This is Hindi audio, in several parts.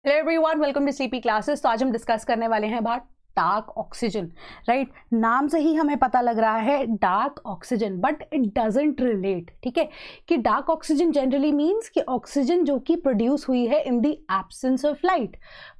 Hello everyone, welcome to CP classes. तो आज हम डिस्कस करने वाले हैं अबाउट डार्क ऑक्सीजन। राइट, नाम से ही हमें पता लग रहा है dark oxygen, but it doesn't relate. ठीक है, कि डार्क ऑक्सीजन जनरली मीन्स कि ऑक्सीजन जो कि प्रोड्यूस हुई है इन the absence of light.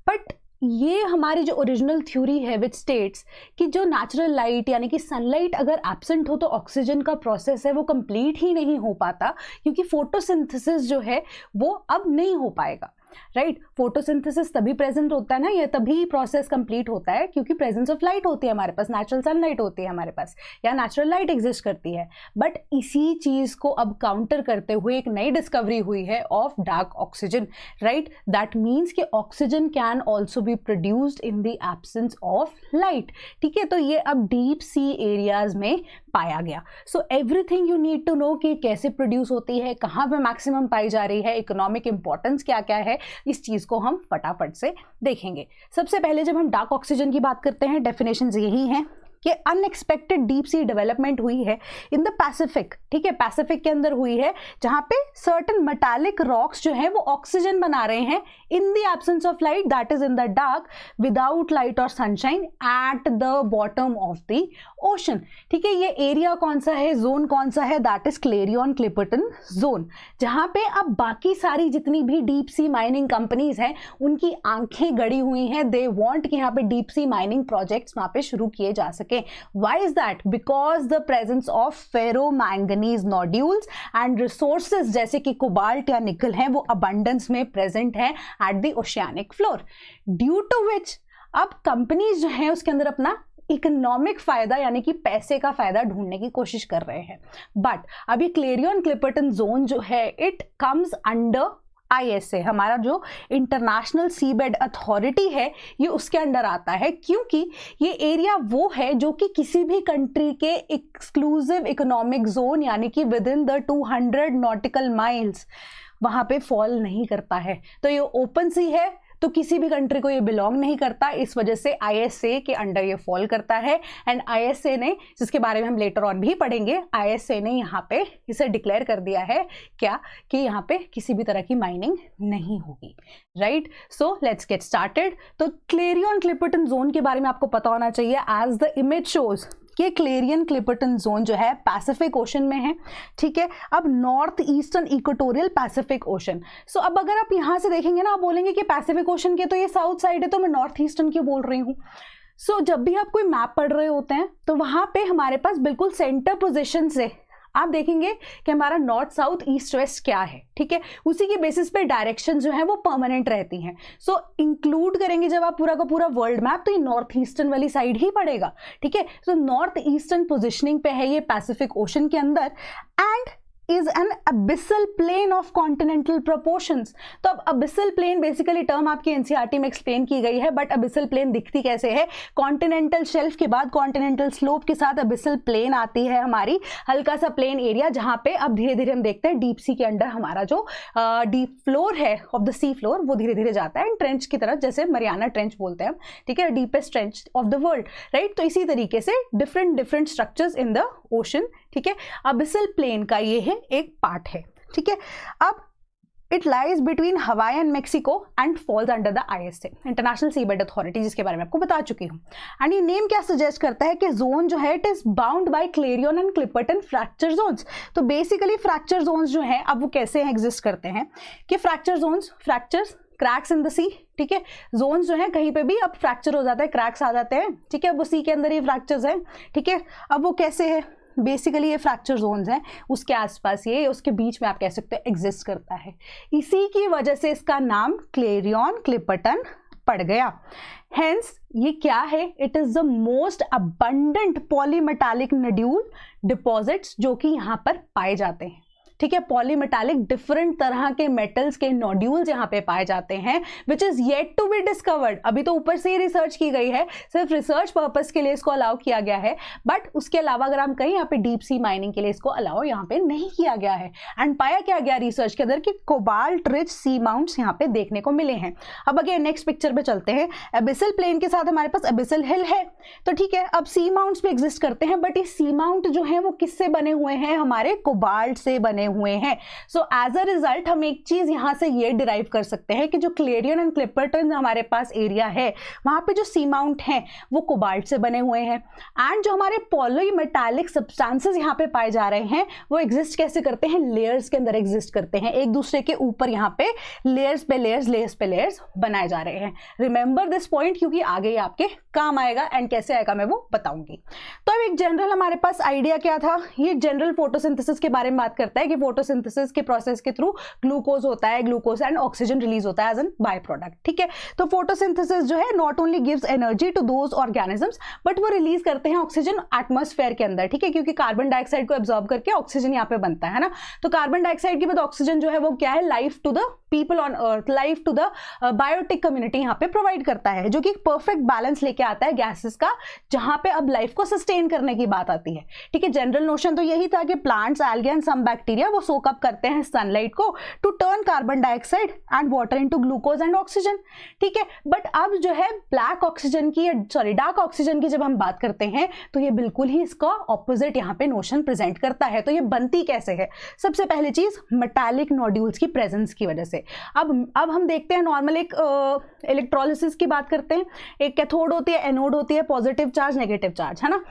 But ये हमारी जो ओरिजिनल थ्योरी है विच स्टेट्स कि जो नेचुरल लाइट यानी कि सनलाइट अगर एब्सेंट हो तो ऑक्सीजन का प्रोसेस है वो कंप्लीट ही नहीं हो पाता, क्योंकि फोटोसिंथेसिस जो है वो अब नहीं हो पाएगा। राइट, फोटोसिंथेसिस तभी प्रेजेंट होता है ना, ये तभी प्रोसेस कंप्लीट होता है क्योंकि प्रेजेंस ऑफ लाइट होती है हमारे पास, नेचुरल सनलाइट होती है हमारे पास, या नेचुरल लाइट एग्जिस्ट करती है। बट इसी चीज को अब काउंटर करते हुए एक नई डिस्कवरी हुई है of dark oxygen. Right, that means कि oxygen can also be produced in the absence of light. ठीक है, तो ये अब डीप सी एरियाज में पाया गया। So everything you need to know कि कैसे प्रोड्यूस होती है, कहाँ पे मैक्सिमम पाई जा रही है, इकोनॉमिक इंपॉर्टेंस क्या क्या है, इस चीज को हम फटाफट से देखेंगे। सबसे पहले जब हम डार्क ऑक्सीजन की बात करते हैं, डेफिनेशंस यही हैं कि अनएक्सपेक्टेड डीप सी डेवलपमेंट हुई है इन द पैसिफिक। ठीक है, पैसिफिक के अंदर हुई है जहां पे सर्टेन मेटालिक रॉक्स जो है वो ऑक्सीजन बना रहे हैं in the absence of light, that is in the dark, without light और sunshine at the bottom of the ocean. ठीक है, ये एरिया कौन सा है, जोन कौन सा है, that is clarion Clipperton zone, जहां पे अब बाकी सारी जितनी भी डीप सी माइनिंग कंपनीज हैं उनकी आंखें गड़ी हुई हैं। दे वांट कि यहाँ पे डीप सी माइनिंग प्रोजेक्ट्स वहां पे शुरू किए जा सके। Why is that? Because the presence of ferromanganese nodules and resources जैसे कि कोबाल्ट या निकल हैं वो abundance में present है at the oceanic floor, due to which अब कंपनीज जो हैं उसके अंदर अपना इकोनॉमिक फायदा यानी कि पैसे का फायदा ढूंढने की कोशिश कर रहे हैं। बट अभी क्लेरियन क्लिपर्टन जोन जो है इट कम्स अंडर ISA, हमारा जो इंटरनेशनल सीबेड अथॉरिटी है ये उसके अंडर आता है, क्योंकि ये एरिया वो है जो कि किसी भी कंट्री के एक्सक्लूसिव इकोनॉमिक जोन यानी कि with in the 200 nautical miles वहां पे फॉल नहीं करता है। तो ये ओपन सी है तो किसी भी कंट्री को ये बिलोंग नहीं करता, इस वजह से ISA के अंडर ये फॉल करता है। एंड ISA ने, जिसके बारे में हम लेटर ऑन भी पढ़ेंगे, ISA ने यहाँ पे इसे डिक्लेयर कर दिया है क्या कि यहाँ पे किसी भी तरह की माइनिंग नहीं होगी। Right, so let's get started. तो क्लेरियन क्लिपर्टन जोन के बारे में आपको पता होना चाहिए। एज द इमेज शोज कि क्लेरियन क्लिपर्टन जोन जो है पैसिफिक ओशन में है। ठीक है, अब north eastern equatorial Pacific Ocean. So अब अगर आप यहां से देखेंगे ना, आप बोलेंगे कि पैसिफिक ओशन के तो ये साउथ साइड है, तो मैं नॉर्थ ईस्टर्न क्यों बोल रही हूँ। सो जब भी आप कोई मैप पढ़ रहे होते हैं तो वहां पे हमारे पास बिल्कुल सेंटर पोजिशन से आप देखेंगे कि हमारा नॉर्थ साउथ ईस्ट वेस्ट क्या है। ठीक है, उसी के बेसिस पे डायरेक्शन जो है वो परमानेंट रहती हैं। सो इंक्लूड करेंगे जब आप पूरा का पूरा वर्ल्ड मैप, तो ये नॉर्थ ईस्टर्न वाली साइड ही पड़ेगा। ठीक है, तो नॉर्थ ईस्टर्न पोजिशनिंग पे है ये पैसिफिक ओशन के अंदर, and is an abyssal plane of continental proportions। तो अब abyssal plane बेसिकली टर्म आपकी NCERT में एक्सप्लेन की गई है, बट abyssal plane दिखती कैसे है, कॉन्टिनेंटल शेल्फ के बाद कॉन्टिनेंटल स्लोप के साथ abyssal plane आती है हमारी, हल्का सा प्लेन एरिया जहां पे अब धीरे धीरे हम देखते हैं डीप सी के अंडर हमारा जो डीप फ्लोर है ऑफ द सी फ्लोर वो धीरे धीरे जाता है ट्रेंच की तरफ, जैसे मरियाना ट्रेंच बोलते हैं हम। ठीक है, deepest trench of the world. Right, तो इसी तरीके से different structures in the ocean. ठीक है, अबिसल प्लेन का ये है एक पार्ट है। ठीक है, अब इट लाइज बिटवीन हवाई and Mexico and falls under the ISA, international seabed authority, जिसके बारे में आपको बता चुकी हूँ। एंड ये नेम क्या सजेस्ट करता है कि जोन जो है it is bound by Clarion and Clipperton fracture zones. तो बेसिकली फ्रैक्चर जोन्स जो है अब वो कैसे एग्जिस्ट करते हैं कि fracture zones, fractures, cracks in the sea. ठीक है, जोन्स जो है कहीं पे भी अब फ्रैक्चर हो जाता है, क्रैक्स आ जाते हैं। ठीक है, वो सी के अंदर ही फ्रैक्चर्स हैं। ठीक है, अब वो कैसे है, बेसिकली ये फ्रैक्चर जोन्स हैं, उसके आसपास ये, उसके बीच में आप कह सकते हैं एग्जिस्ट करता है। इसी की वजह से इसका नाम क्लेरियन क्लिपर्टन पड़ गया। हेंस ये क्या है, it is the most abundant polymetallic nodule deposits जो कि यहाँ पर पाए जाते हैं। ठीक है, पॉलीमेटालिक डिफरेंट तरह के मेटल्स के नोड्यूल्स यहाँ पे पाए जाते हैं, which is yet to be discovered. अभी तो ऊपर से ही रिसर्च की गई है, सिर्फ रिसर्च पर्पस के लिए इसको अलाउ किया गया है, बट उसके अलावा अगर हम कहीं यहाँ पे डीप सी माइनिंग के लिए इसको अलाउ यहाँ पे नहीं किया गया है। एंड पाया क्या गया रिसर्च के अंदर कि कोबाल्ट रिच सी माउंट्स यहाँ पे देखने को मिले हैं। अब अगेन नेक्स्ट पिक्चर पे चलते हैं। एबिसल प्लेन के साथ हमारे पास एबिसल हिल है, तो ठीक है, अब सी माउंट्स भी एग्जिस्ट करते हैं, बट ये सी माउंट जो है वो किससे बने हुए हैं, हमारे कोबाल्ट से बने हुए हैं। सो एज अ रिजल्ट हम एक चीज यहाँ से ये डिराइव कर सकते हैं कि जो क्लेरियन एंड क्लिपर्टन हमारे पास एरिया है वहाँ पे जो सी माउंट हैं वो कोबाल्ट से बने हुए हैं, एंड जो हमारे पॉलीमेटालिक सब्सटेंसेस यहाँ पे पाए जा रहे हैं वो एग्जिस्ट कैसे करते हैं, लेयर्स के अंदर एग्जिस्ट करते हैं, एक दूसरे के ऊपर यहाँ पे लेयर्स पे लेयर्स बनाए जा रहे हैं। रिमेंबर दिस पॉइंट क्योंकि आगे आपके काम आएगा, एंड कैसे आएगा मैं वो बताऊंगी। तो अब एक जनरल हमारे पास आइडिया क्या था, ये जनरल फोटोसिंथेसिस के बारे में बात करता है कि फोटोसिंथेसिस के प्रोसेस के थ्रू ग्लूकोज होता है, ग्लूकोज एंड ऑक्सीजन रिलीज होता है एज एन बाय प्रोडक्ट। ठीक है, तो फोटोसिंथेसिस जो है not only gives energy to those organisms but वो रिलीज करते हैं ऑक्सीजन एटमॉस्फेयर के अंदर। ठीक है, क्योंकि कार्बन डाइऑक्साइड को एब्जॉर्ब करके ऑक्सीजन यहाँ पे बनता है ना, तो कार्बन डाइऑक्साइड के बाद ऑक्सीजन जो है वो क्या है, life to the people on earth, life to the biotic community यहाँ पे प्रोवाइड करता है, जो कि एक परफेक्ट बैलेंस लेके आता है गैसेस का, जहां पे अब लाइफ को सस्टेन करने की बात आती है। ठीक है, जनरल नोशन तो यही था कि plants, algae and some bacteria वो सोक अप करते हैं सनलाइट को to turn carbon dioxide and water into glucose and oxygen. ठीक है, बट अब जो है ब्लैक ऑक्सीजन की, सॉरी डार्क ऑक्सीजन की जब हम बात करते हैं तो ये बिल्कुल ही इसका ऑपोजिट यहाँ पे नोशन प्रेजेंट करता है। तो ये बनती कैसे है, सबसे पहली चीज मेटालिक नोड्यूल्स की प्रेजेंस की वजह से। अब हम देखते हैं नॉर्मल एक इलेक्ट्रोलिसिस की बात करते हैं, एक कैथोड होती है, एनोड होती है, पॉजिटिव चार्ज नेगेटिव चार्ज, है ना।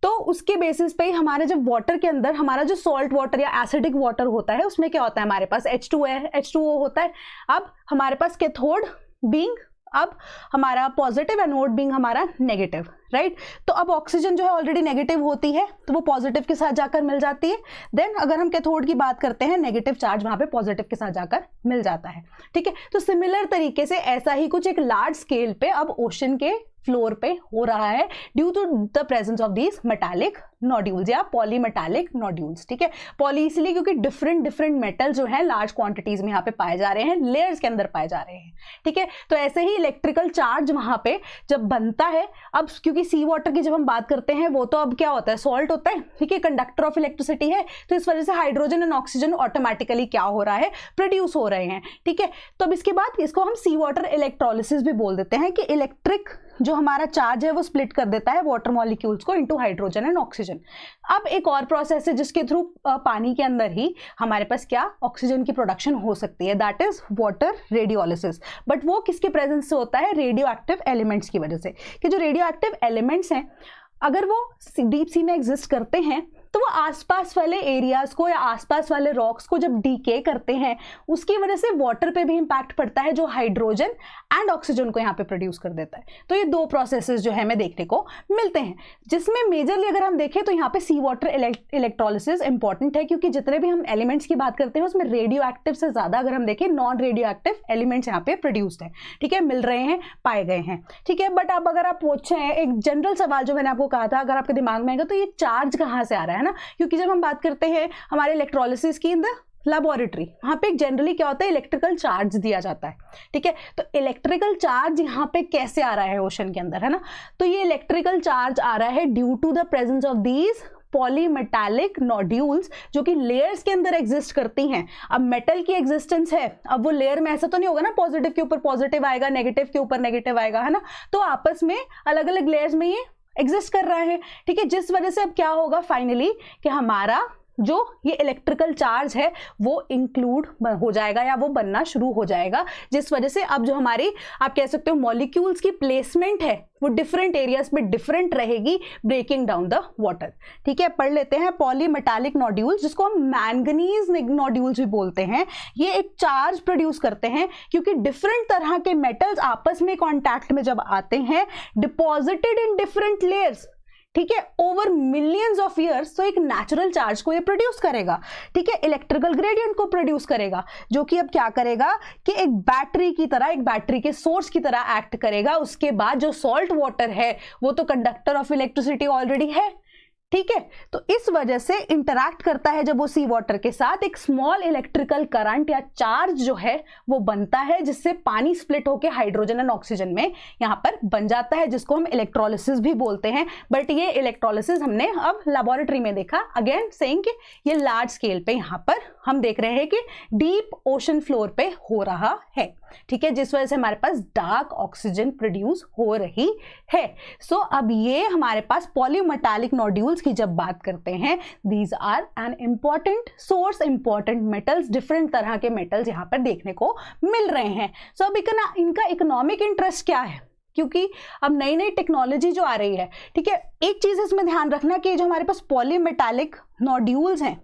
तो उसके बेसिस पे हमारे जब वाटर के अंदर हमारा जो सॉल्ट वाटर या एसिडिक वाटर होता है उसमें क्या होता है, हमारे पास H2O होता है। अब हमारे पास कैथोड बीइंग, अब हमारा पॉजिटिव, एनोड बीइंग हमारा नेगेटिव, राइट। तो अब ऑक्सीजन जो है ऑलरेडी नेगेटिव होती है तो वो पॉजिटिव के साथ जाकर मिल जाती है। देन अगर हम कैथोड की बात करते हैं, नेगेटिव चार्ज वहां पे पॉजिटिव के साथ जाकर मिल जाता है। ठीक है, तो सिमिलर तरीके से ऐसा ही कुछ एक लार्ज स्केल पे अब ओशन के फ्लोर पे हो रहा है due to the presence of these metallic nodules या पॉलीमेटालिक नोड्यूल्स। ठीक है, पॉली इसलिए क्योंकि डिफरेंट मेटल जो है लार्ज क्वांटिटीज में यहाँ पे पाए जा रहे हैं, लेयर्स के अंदर पाए जा रहे हैं। ठीक है, तो ऐसे ही इलेक्ट्रिकल चार्ज वहां पे जब बनता है, अब क्योंकि सी वाटर की जब हम बात करते हैं वो तो अब क्या होता है, सॉल्ट होता है। ठीक है, कंडक्टर ऑफ इलेक्ट्रिसिटी है, तो इस वजह से हाइड्रोजन एंड ऑक्सीजन ऑटोमेटिकली क्या हो रहा है, प्रोड्यूस हो रहे हैं। ठीक है, तो अब इसके बाद इसको हम सी वाटर इलेक्ट्रोलिसिस भी बोल देते हैं कि इलेक्ट्रिक जो हमारा चार्ज है वो स्प्लिट कर देता है वाटर मॉलिक्यूल्स को इनटू हाइड्रोजन एंड ऑक्सीजन। अब एक और प्रोसेस है जिसके थ्रू पानी के अंदर ही हमारे पास क्या ऑक्सीजन की प्रोडक्शन हो सकती है, दैट इज वाटर रेडियोलिसिस। बट वो किसके प्रेजेंस से होता है, रेडियो एक्टिव एलिमेंट्स की वजह से, कि जो रेडियो एक्टिव एलिमेंट्स हैं अगर वो डीप सी में एग्जिस्ट करते हैं तो वो आसपास वाले एरियाज को या आसपास वाले रॉक्स को जब डीके करते हैं उसकी वजह से वाटर पे भी इंपैक्ट पड़ता है, जो हाइड्रोजन एंड ऑक्सीजन को यहाँ पे प्रोड्यूस कर देता है। तो ये दो प्रोसेसेस जो है हमें देखने को मिलते हैं, जिसमें मेजरली अगर हम देखें तो यहाँ पे सी वाटर इलेक्ट्रोलिसिस इंपॉर्टेंट है, क्योंकि जितने भी हम एलिमेंट्स की बात करते हैं उसमें रेडियो एक्टिव से ज्यादा अगर हम देखें नॉन रेडियो एक्टिव एलिमेंट्स यहाँ पे प्रोड्यूस्ड है। ठीक है, मिल रहे हैं, पाए गए हैं। ठीक है, बट अब अगर आप पूछे एक जनरल सवाल जो मैंने आपको कहा था, अगर आपके दिमाग में आएगा तो ये चार्ज कहाँ से आ रहा है ना, क्योंकि जब हम बात करते हैं हमारे इलेक्ट्रोलिसिस की इन द लैबोरेटरी, वहां पे जनरली क्या होता है, इलेक्ट्रिकल चार्ज दिया जाता है। ठीक है, तो इलेक्ट्रिकल चार्ज यहाँ पे कैसे आ रहा है ओशन के अंदर, है ना। तो ये इलेक्ट्रिकल चार्ज आ रहा है due to the presence of these polymetallic nodules जो कि लेयर्स के अंदर एग्जिस्ट करती हैं। अब मेटल की एग्जिस्टेंस है, अब वो लेयर में ऐसा तो नहीं होगा ना पॉजिटिव के ऊपर पॉजिटिव आएगा, नेगेटिव के ऊपर नेगेटिव आएगा, है ना। तो आपस में अलग अलग लेयर्स में ये एग्जिस्ट कर रहा है। ठीक है, जिस वजह से अब क्या होगा फाइनली कि हमारा जो ये इलेक्ट्रिकल चार्ज है वो इंक्लूड हो जाएगा या वो बनना शुरू हो जाएगा, जिस वजह से अब जो हमारी आप कह सकते हो मॉलिक्यूल्स की प्लेसमेंट है वो डिफरेंट एरियाज में डिफरेंट रहेगी, ब्रेकिंग डाउन द वाटर। ठीक है, पढ़ लेते हैं पॉलीमेटालिक नोड्यूल्स, जिसको हम मैंगनीज नोड्यूल्स भी बोलते हैं। ये एक चार्ज प्रोड्यूस करते हैं क्योंकि डिफरेंट तरह के मेटल्स आपस में कॉन्टैक्ट में जब आते हैं, डिपॉजिटेड इन डिफरेंट लेयर्स, ठीक है, ओवर मिलियंस ऑफ ईयर्स, तो एक नेचुरल चार्ज को ये प्रोड्यूस करेगा। ठीक है, इलेक्ट्रिकल ग्रेडियंट को प्रोड्यूस करेगा, जो कि अब क्या करेगा कि एक बैटरी की तरह, एक बैटरी के सोर्स की तरह एक्ट करेगा। उसके बाद जो सॉल्ट वाटर है वो तो कंडक्टर ऑफ इलेक्ट्रिसिटी ऑलरेडी है। ठीक है, तो इस वजह से इंटरैक्ट करता है जब वो सी वाटर के साथ, एक स्मॉल इलेक्ट्रिकल करंट या चार्ज जो है वो बनता है, जिससे पानी स्प्लिट होकर हाइड्रोजन एंड ऑक्सीजन में यहाँ पर बन जाता है, जिसको हम इलेक्ट्रोलिसिस भी बोलते हैं। बट ये इलेक्ट्रोलिसिस हमने अब लेबोरेटरी में देखा, अगेन सेइंग कि ये लार्ज स्केल पे यहाँ पर हम देख रहे हैं कि डीप ओशन फ्लोर पे हो रहा है। ठीक है, जिस वजह से हमारे पास डार्क ऑक्सीजन प्रोड्यूस हो रही है। सो अब ये हमारे पास पॉलीमेटालिक नोड्यूल्स नॉड्यूल्स की जब बात करते हैं, these are an important source, important metals, different तरह के मेटल्स यहाँ पर देखने को मिल रहे हैं। सो अब इनका इकोनॉमिक इंटरेस्ट क्या है, क्योंकि अब नई नई टेक्नोलॉजी जो आ रही है, ठीक है, एक चीज इसमें ध्यान रखना कि जो हमारे पास पॉलीमेटालिक नॉड्यूल्स हैं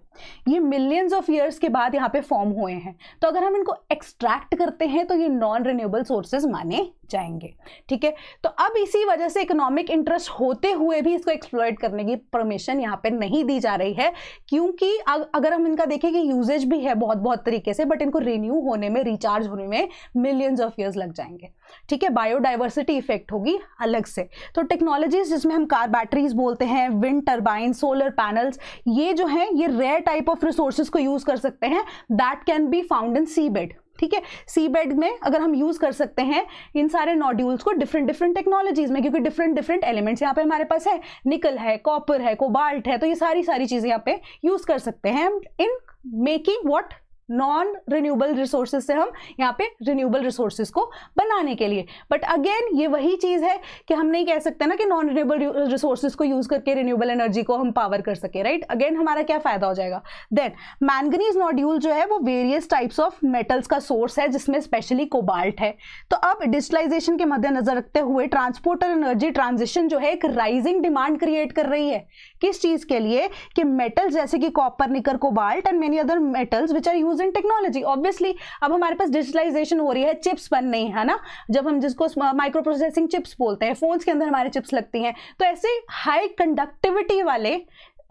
ये मिलियंस ऑफ ईयर्स के बाद यहाँ पे फॉर्म हुए हैं, तो अगर हम इनको एक्सट्रैक्ट करते हैं तो ये नॉन रिन्यूएबल सोर्सेज माने जाएंगे, ठीक है। तो अब इसी वजह से इकोनॉमिक इंटरेस्ट होते हुए भी इसको एक्सप्लॉइट करने की परमिशन यहाँ पे नहीं दी जा रही है, क्योंकि अगर हम इनका देखें कि यूजेज भी है बहुत बहुत तरीके से, बट इनको रिन्यू होने में, रिचार्ज होने में मिलियंस ऑफ ईयर्स लग जाएंगे, ठीक है। बायोडाइवर्सिटी इफेक्ट होगी अलग से। तो टेक्नोलॉजीज जिसमें हम कार बैटरीज बोलते हैं, विंड टर्बाइन, सोलर पैनल्स, ये जो है ये रेयर टाइप ऑफ रिसोर्सेज को यूज कर सकते हैं, that can be found in sea bed, ठीक है। सी बेड में अगर हम यूज कर सकते हैं इन सारे नॉड्यूल्स को डिफरेंट डिफरेंट टेक्नोलॉजीज में, क्योंकि डिफरेंट डिफरेंट एलिमेंट्स यहाँ पे हमारे पास है, निकल है, कॉपर है, कोबाल्ट है, तो ये सारी चीजें यहाँ पे यूज कर सकते हैं in making what non renewable resources से हम यहाँ पे रिन्यूएबल रिसोर्सेज को बनाने के लिए। बट अगेन ये वही चीज है कि हम नहीं कह सकते ना कि नॉन रिन्यूएबल रिसोर्सेज को यूज करके रिन्यूएबल एनर्जी को हम पावर कर सके, राइट। अगेन हमारा क्या फायदा हो जाएगा। देन मैंगनीज नॉड्यूल जो है वो वेरियस टाइप्स ऑफ मेटल्स का सोर्स है, जिसमें स्पेशली कोबाल्ट है। तो अब डिजिटलाइजेशन के मद्देनजर रखते हुए ट्रांसपोर्ट और एनर्जी ट्रांजिशन जो है एक राइजिंग डिमांड क्रिएट कर रही है, किस चीज के लिए, कि मेटल्स जैसे कि copper, nickel, cobalt and many other metals which are used in technology. Obviously अब हमारे पास डिजिटलाइजेशन हो रही है, चिप्स बन रही है ना, जब हम जिसको माइक्रो प्रोसेसिंग चिप्स बोलते हैं, फोन्स के अंदर हमारे चिप्स लगती हैं, तो ऐसे हाई कंडक्टिविटी वाले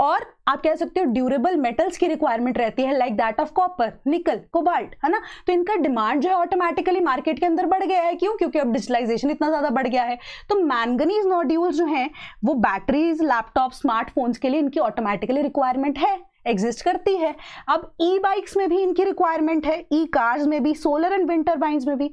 और आप कह सकते हो ड्यूरेबल मेटल्स की रिक्वायरमेंट रहती है, like that of copper, nickel, cobalt, है ना। तो इनका डिमांड जो है ऑटोमेटिकली मार्केट के अंदर बढ़ गया है। क्यों? क्योंकि अब डिजिटलाइजेशन इतना ज्यादा बढ़ गया है। तो मैंगनीज नॉड्यूल्स जो हैं वो बैटरीज, लैपटॉप, स्मार्टफोन्स के लिए इनकी ऑटोमेटिकली रिक्वायरमेंट है, एग्जिस्ट करती है। अब ई बाइक्स में भी इनकी रिक्वायरमेंट है, ई कार्स में भी, सोलर एंड विंड टर्बाइंस में भी,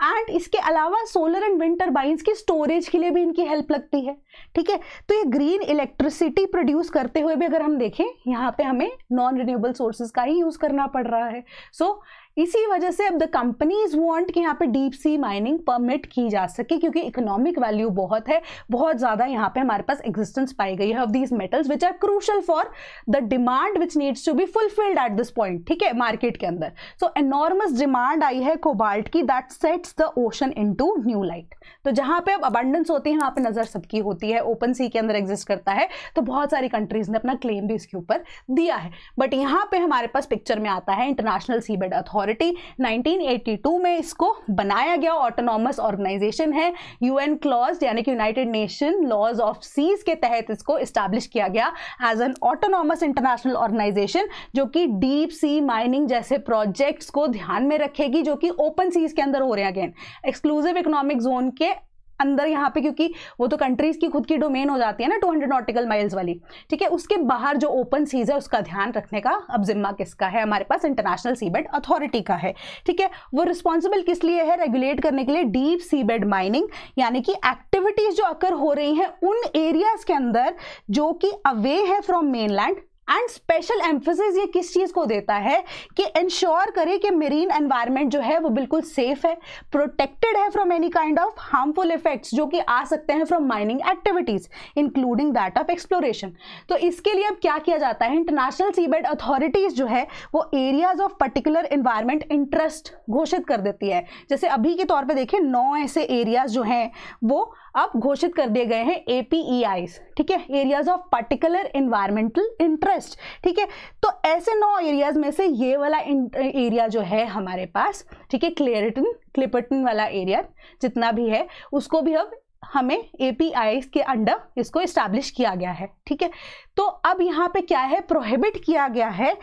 एंड इसके अलावा सोलर एंड विंड टर्बाइंस की स्टोरेज के लिए भी इनकी हेल्प लगती है, ठीक है। तो ये ग्रीन इलेक्ट्रिसिटी प्रोड्यूस करते हुए भी अगर हम देखें, यहाँ पे हमें नॉन रिन्यूएबल सोर्सेज का ही यूज करना पड़ रहा है। सो इसी वजह से अब द कंपनीज वांट कि यहाँ पे डीप सी माइनिंग परमिट की जा सके, क्योंकि इकोनॉमिक वैल्यू बहुत है, बहुत ज्यादा यहाँ पे हमारे पास एग्जिस्टेंस पाई गई है of these metals which are crucial for the demand which needs to be fulfilled at this point, ठीक है, मार्केट के अंदर। सो एनॉर्मस डिमांड आई है कोबाल्ट की, that sets the ocean into new light. तो जहां पे अब अबंडेंस होती है वहां पे नजर सबकी होती है, ओपन सी के अंदर एग्जिस्ट करता है, तो बहुत सारी कंट्रीज ने अपना क्लेम भी इसके ऊपर दिया है। बट यहाँ पे हमारे पास पिक्चर में आता है इंटरनेशनल सीबेड अथॉरिटी। 1982 में इसको बनाया गया, ऑटोनॉमस ऑर्गेनाइजेशन है, यूएन क्लॉज यानी कि united nation laws of seas के तहत इसको एस्टैब्लिश किया गया as an autonomous international organisation, जो कि डीप सी माइनिंग जैसे प्रोजेक्ट्स को ध्यान में रखेगी, जो कि ओपन सीज के अंदर हो रहे हैं, अगेन एक्सक्लूसिव इकोनॉमिक जोन के अंदर यहाँ पे, क्योंकि वो तो कंट्रीज की खुद की डोमेन हो जाती है ना 200 नॉटिकल माइल्स वाली, ठीक है। उसके बाहर जो ओपन सीज है उसका ध्यान रखने का अब जिम्मा किसका है, हमारे पास इंटरनेशनल सीबेड अथॉरिटी का है, ठीक है। वो रिस्पॉन्सिबल किस लिए है, रेगुलेट करने के लिए डीप सीबेड माइनिंग, यानी कि एक्टिविटीज जो अकर हो रही हैं उन एरियाज के अंदर जो कि अवे है from mainland. And special emphasis ये किस चीज को देता है कि इंश्योर करे कि मेरीन एनवायरनमेंट जो है वो बिल्कुल सेफ है, प्रोटेक्टेड है from any kind of harmful effects जो कि आ सकते हैं from mining activities including that of exploration. तो इसके लिए अब क्या किया जाता है, इंटरनेशनल सीबेड अथॉरिटीज जो है वो areas of particular environment interest घोषित कर देती है। जैसे अभी के तौर पर देखिए 9 ऐसे एरियाज जो हैं वो अब घोषित कर दिए गए हैं APEIs, ठीक है, areas of particular environmental interest, ठीक है। तो ऐसे 9 एरियाज में से ये वाला एरिया जो है हमारे पास, ठीक है, क्लिपर्टन वाला एरिया जितना भी है उसको भी अब हमें APEIs के अंडर इसको एस्टैब्लिश किया गया है, ठीक है। तो अब यहाँ पे क्या है, प्रोहिबिट किया गया है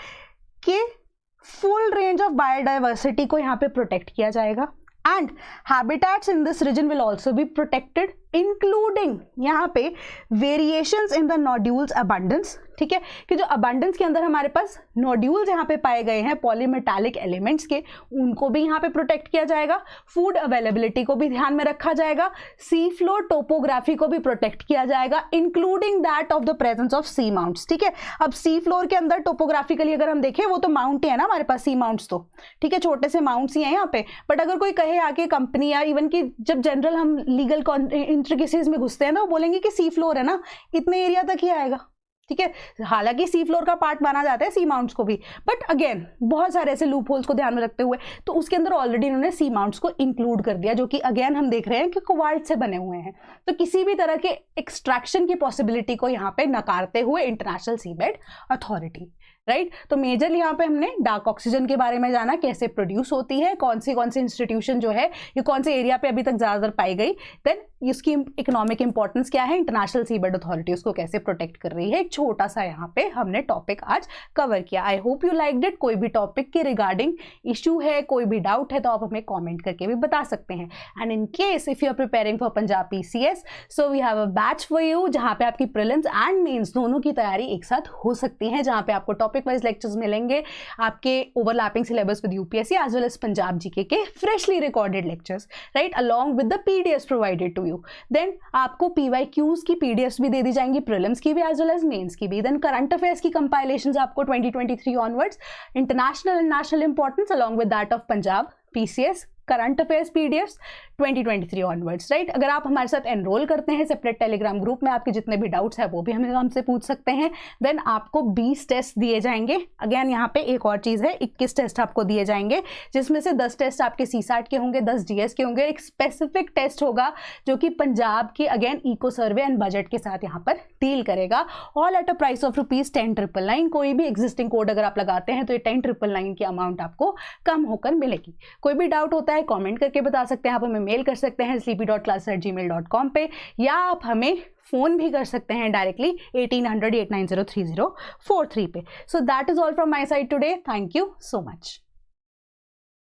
कि फुल रेंज ऑफ बायोडाइवर्सिटी को यहाँ पे प्रोटेक्ट किया जाएगा, and habitats in this region will also be protected including यहाँ पे variations in the nodules abundance, ठीक है, कि जो abundance के अंदर हमारे पास nodules यहाँ पे पाए गए हैं पॉलीमेटालिक एलिमेंट्स के, उनको भी यहाँ पे प्रोटेक्ट किया जाएगा, फूड अवेलेबिलिटी को भी ध्यान में रखा जाएगा, सी फ्लोर टोपोग्राफी को भी प्रोटेक्ट किया जाएगा including that of the presence of seamounts, ठीक है। अब सी फ्लोर के अंदर टोपोग्राफिकली अगर हम देखें वो तो माउंट ही है ना हमारे पास, सी माउंट्स तो, ठीक है, छोटे से माउंट्स ही हैं यहाँ पे। बट अगर कोई कहे आके कंपनी या इवन की जब जनरल हम लीगल इंट्रिकेसीज में घुसते हैं ना, वो बोलेंगे कि सी फ्लोर है ना, इतने एरिया तक ही आएगा, ठीक है, हालांकि सी फ्लोर का पार्ट माना जाता है सी माउंट्स को भी, बट अगेन बहुत सारे ऐसे लूप होल्स को ध्यान में रखते हुए तो उसके अंदर ऑलरेडी इन्होंने सी माउंट्स को इंक्लूड कर दिया, जो कि अगेन हम देख रहे हैं कि कोबाल्ट से बने हुए हैं। तो किसी भी तरह के एक्सट्रैक्शन की पॉसिबिलिटी को यहाँ पे नकारते हुए इंटरनेशनल सीबेड अथॉरिटी, राइट। तो मेजरली यहाँ पे हमने डार्क ऑक्सीजन के बारे में जाना, कैसे प्रोड्यूस होती है, कौन से इंस्टीट्यूशन जो है ये कौन से एरिया पे अभी तक ज़्यादातर पाई गई, देन इसकी इकोनॉमिक इंपॉर्टेंस क्या है, इंटरनेशनल सीबेड अथॉरिटी उसको कैसे प्रोटेक्ट कर रही है। एक छोटा सा यहाँ पे हमने टॉपिक आज कवर किया। I hope you liked it. कोई भी टॉपिक के रिगार्डिंग इशू है, कोई भी डाउट है तो आप हमें कॉमेंट करके भी बता सकते हैं। And in case if you are preparing for Punjab PCS, so we have a batch for you जहाँ पे आपकी प्रीलिम्स एंड मेंस दोनों की तैयारी एक साथ हो सकती है, जहाँ पे आपको टॉपिक वाइज लेक्चर्स मिलेंगे, आपके overlapping syllabus with UPSC as well as Punjab GK के freshly recorded lectures, right, along with the PDFs provided to you. Then आपको PYQs की PDFs भी दे दी जाएंगी, प्रीलिम्स की भी एज वेल एज मेंस की भी। देन करंट अफेयर्स की कंपाइलेशंस आपको 2023 onwards, international and national importance along with that of Punjab PCS current affairs PDFs 2023 onwards, right. अगर आप हमारे साथ एनरोल करते हैं सेपरेट टेलीग्राम ग्रुप में, आपके जितने भी डाउट्स हैं वो भी हमसे पूछ सकते हैं। देन आपको 20 टेस्ट दिए जाएंगे। अगेन यहाँ पे एक और चीज़ है, 21 टेस्ट आपको दिए जाएंगे, जिसमें से 10 टेस्ट आपके CSAT के होंगे, 10 GS के होंगे। एक स्पेसिफिक टेस्ट होगा जो कि पंजाब की again eco survey and budget के साथ यहाँ पर डील करेगा, all at a price of ₹10,999। कोई भी एग्जिस्टिंग कोड अगर आप लगाते हैं तो ये 10,999 की अमाउंट आपको कम होकर मिलेगी। कोई भी डाउट होता है कमेंट करके बता सकते हैं, आप हमें मेल कर सकते हैं sleepy.classes@gmail.com पे, या आप हमें फ़ोन भी कर सकते हैं डायरेक्टली 1800 890 3043 पे। So that is all from my side today. Thank you so much.